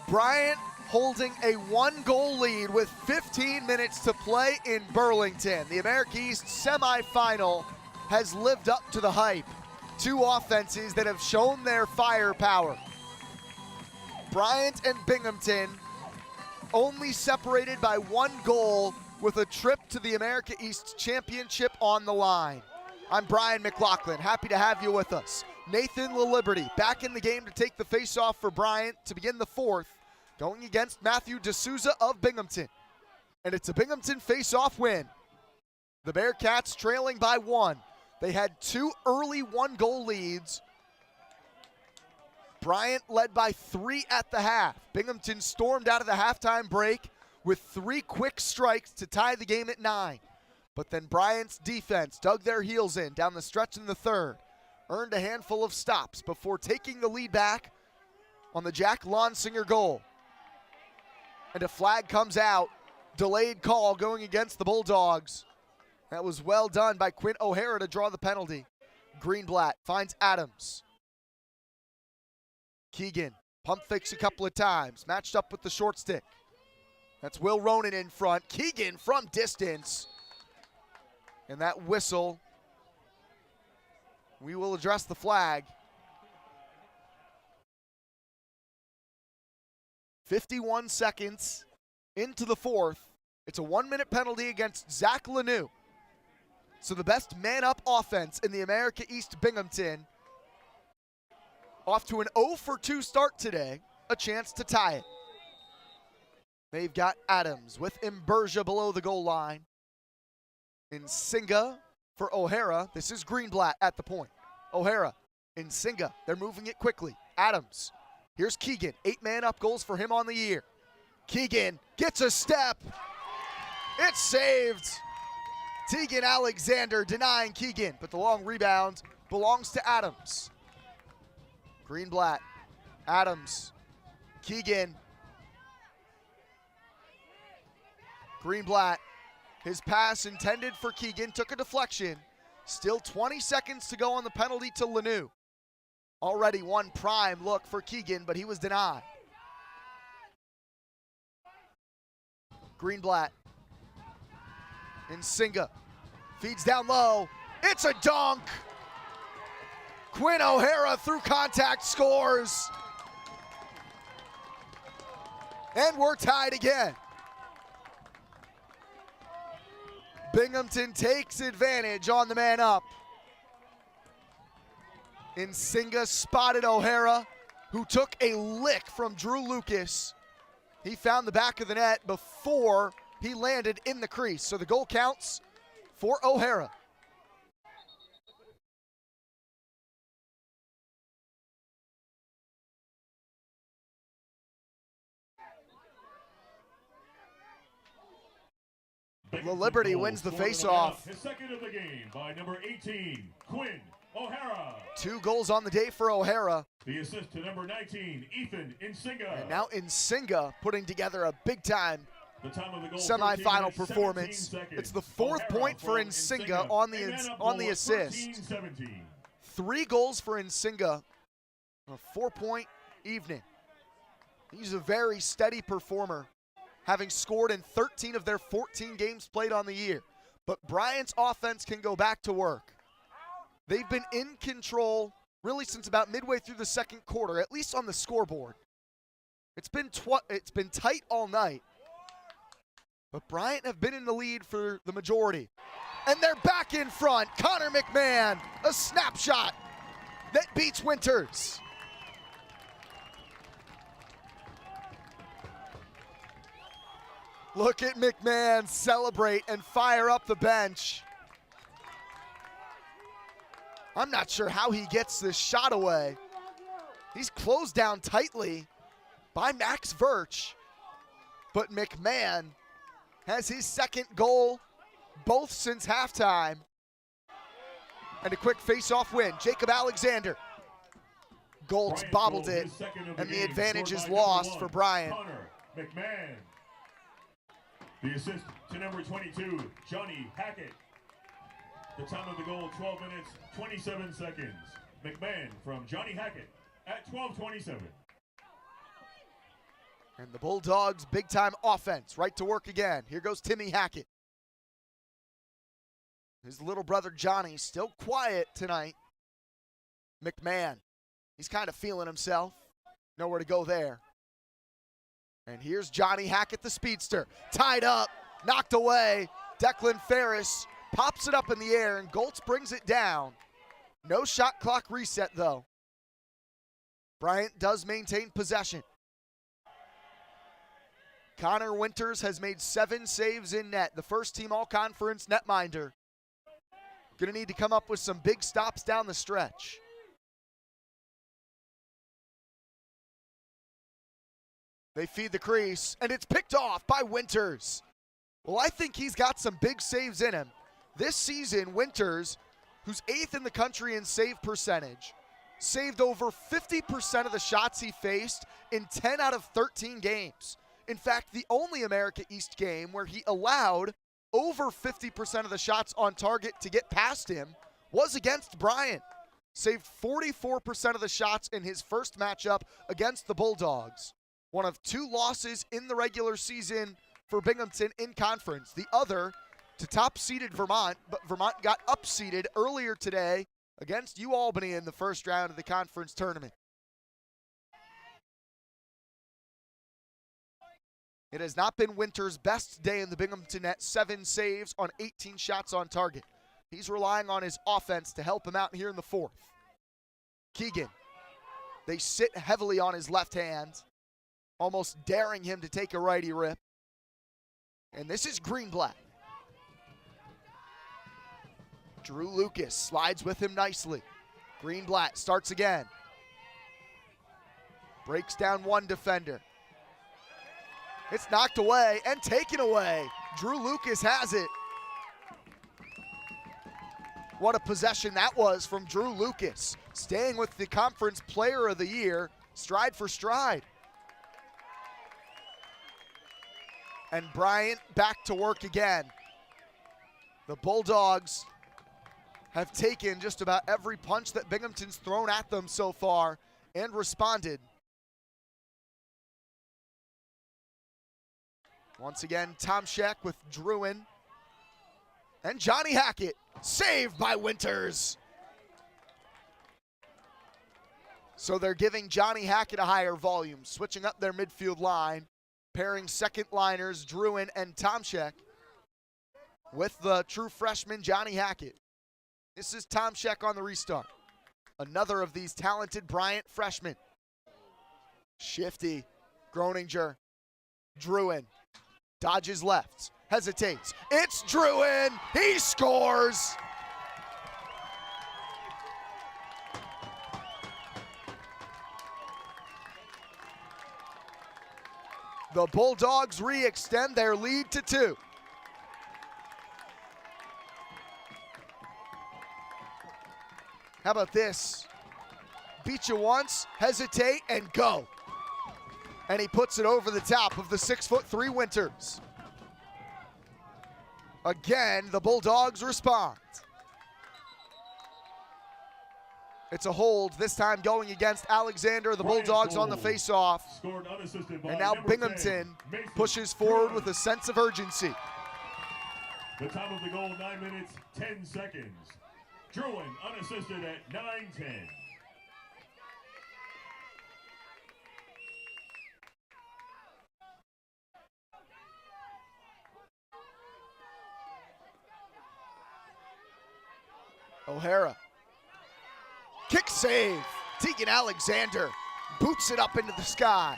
Bryant holding a 1-goal lead with 15 minutes to play in Burlington. The America East semifinal has lived up to the hype. Two offenses that have shown their firepower. Bryant and Binghamton only separated by 1 goal with a trip to the America East Championship on the line. I'm Brian McLaughlin, happy to have you with us. Nathan LaLiberty back in the game to take the face-off for Bryant to begin the fourth, going against Matthew D'Souza of Binghamton. And it's a Binghamton face-off win. The Bearcats trailing by 1. They had 2 early 1-goal leads. Bryant led by 3 at the half. Binghamton stormed out of the halftime break with 3 quick strikes to tie the game at 9. But then Bryant's defense dug their heels in down the stretch in the third, earned a handful of stops before taking the lead back on the Jack Lonsinger goal. And a flag comes out, delayed call going against the Bulldogs. That was well done by Quinn O'Hara to draw the penalty. Greenblatt finds Adams. Keegan, pump fakes a couple of times, matched up with the short stick. That's Will Ronan in front. Keegan from distance. And that whistle, we will address the flag. 51 seconds into the fourth. It's a 1-minute penalty against Zach Lanoux. So the best man-up offense in the America East Binghamton, off to an 0-for-2 start today, a chance to tie it. They've got Adams with Imbergia below the goal line. Nsinga for O'Hara. This is Greenblatt at the point. O'Hara, Nsinga, they're moving it quickly. Adams, here's Keegan. 8-man-up goals for him on the year. Keegan gets a step. It's saved. Tegan Alexander denying Keegan, but the long rebound belongs to Adams. Greenblatt, Adams, Keegan. Greenblatt, his pass intended for Keegan, took a deflection. Still 20 seconds to go on the penalty to Lanoux. Already one prime look for Keegan, but he was denied. Greenblatt. Nsinga feeds down low. It's a dunk. Quinn O'Hara through contact scores. And we're tied again. Binghamton takes advantage on the man up. Nsinga spotted O'Hara, who took a lick from Drew Lucas. He found the back of the net before he landed in the crease. So the goal counts for O'Hara. LaLiberty wins the faceoff. His second of the game by number 18, Quinn O'Hara. 2 goals on the day for O'Hara. The assist to number 19, Ethan Nsinga. And now Nsinga putting together a big-time the time of the goal, semifinal performance. It's the 4th point for Nsinga on the assist. 3 goals for Nsinga. A 4-point evening. He's a very steady performer, having scored in 13 of their 14 games played on the year. But Bryant's offense can go back to work. They've been in control really since about midway through the second quarter, at least on the scoreboard. It's been tight all night. But Bryant have been in the lead for the majority. And they're back in front. Connor McMahon, a snapshot that beats Winters. Look at McMahon celebrate and fire up the bench. I'm not sure how he gets this shot away. He's closed down tightly by Max Verch. But McMahon has his 2nd goal, both since halftime. And a quick face-off win. Jacob Alexander. Goltz bobbled it, and the advantage is lost for Bryant. Connor McMahon. The assist to number 22, Johnny Hackett. The time of the goal, 12 minutes, 27 seconds. McMahon from Johnny Hackett at 12:27. And the Bulldogs' big-time offense, right to work again. Here goes Timmy Hackett. His little brother Johnny still quiet tonight. McMahon, he's kind of feeling himself. Nowhere to go there. And here's Johnny Hackett, the speedster. Tied up, knocked away. Declan Ferris pops it up in the air, and Goltz brings it down. No shot clock reset, though. Bryant does maintain possession. Connor Winters has made 7 saves in net, the first team all-conference netminder. Gonna need to come up with some big stops down the stretch. They feed the crease, and it's picked off by Winters. Well, I think he's got some big saves in him. This season, Winters, who's 8th in the country in save percentage, saved over 50% of the shots he faced in 10 out of 13 games. In fact, the only America East game where he allowed over 50% of the shots on target to get past him was against Bryant. Saved 44% of the shots in his first matchup against the Bulldogs. One of 2 losses in the regular season for Binghamton in conference. The other to top-seeded Vermont, but Vermont got up-seeded earlier today against UAlbany in the first round of the conference tournament. It has not been Winters' best day in the Binghamton net. 7 saves on 18 shots on target. He's relying on his offense to help him out here in the 4th. Keegan, they sit heavily on his left hand, almost daring him to take a righty rip. And this is Greenblatt. Drew Lucas slides with him nicely. Greenblatt starts again. Breaks down one defender. It's knocked away and taken away. Drew Lucas has it. What a possession that was from Drew Lucas. Staying with the Conference Player of the Year, stride for stride. And Bryant back to work again. The Bulldogs have taken just about every punch that Binghamton's thrown at them so far and responded. Once again, Tomczak with Druin. And Johnny Hackett, saved by Winters. So they're giving Johnny Hackett a higher volume, switching up their midfield line, pairing second liners Druin and Tomczak with the true freshman Johnny Hackett. This is Tomczak on the restart. Another of these talented Bryant freshmen. Shifty, Groninger, Druin. Dodges left, hesitates. It's Druin, he scores! The Bulldogs re-extend their lead to 2. How about this? Beat you once, hesitate, and go. And he puts it over the top of the 6'3" Winters. Again, the Bulldogs respond. It's a hold, this time going against Alexander. The Bulldogs on the face-off. And now Binghamton pushes forward with a sense of urgency. The time of the goal, 9 minutes, 10 seconds. Druin unassisted at 9:10. O'Hara. Kick save. Tegan Alexander boots it up into the sky.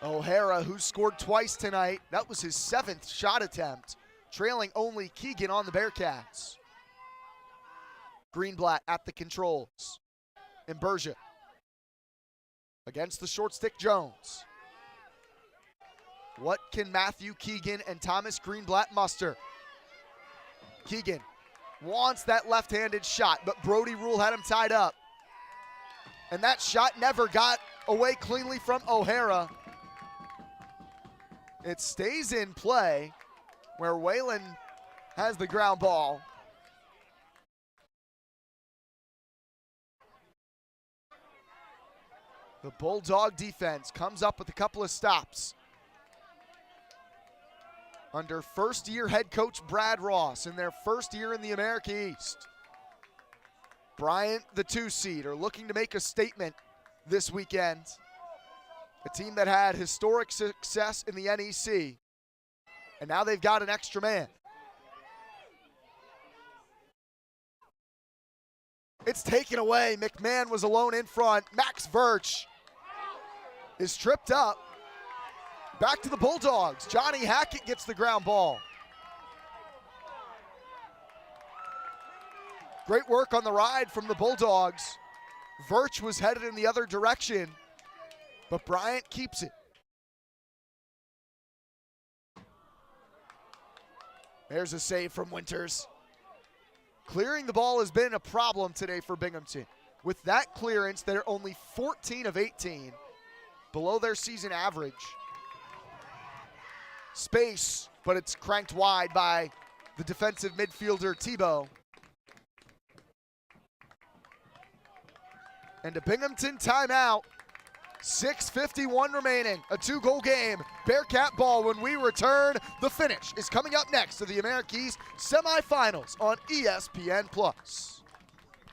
O'Hara, who scored twice tonight, that was his 7th shot attempt, trailing only Keegan on the Bearcats. Greenblatt at the controls. Imbergia against the short stick Jones. What can Matthew Keegan and Thomas Greenblatt muster? Keegan wants that left-handed shot, but Brody Rule had him tied up. And that shot never got away cleanly from O'Hara. It stays in play where Whalen has the ground ball. The Bulldog defense comes up with a couple of stops. Under first-year head coach Brad Ross in their first year in the America East. Bryant, the 2 seed, are looking to make a statement this weekend. A team that had historic success in the NEC, and now they've got an extra man. It's taken away. McMahon was alone in front. Max Verch is tripped up. Back to the Bulldogs. Johnny Hackett gets the ground ball. Great work on the ride from the Bulldogs. Verch was headed in the other direction, but Bryant keeps it. There's a save from Winters. Clearing the ball has been a problem today for Binghamton. With that clearance, they're only 14 of 18, below their season average. Space, but it's cranked wide by the defensive midfielder Tebow. And a Binghamton timeout. 6:51 remaining, a 2-goal game. Bearcat ball when we return. The finish is coming up next to the America East semifinals on ESPN+.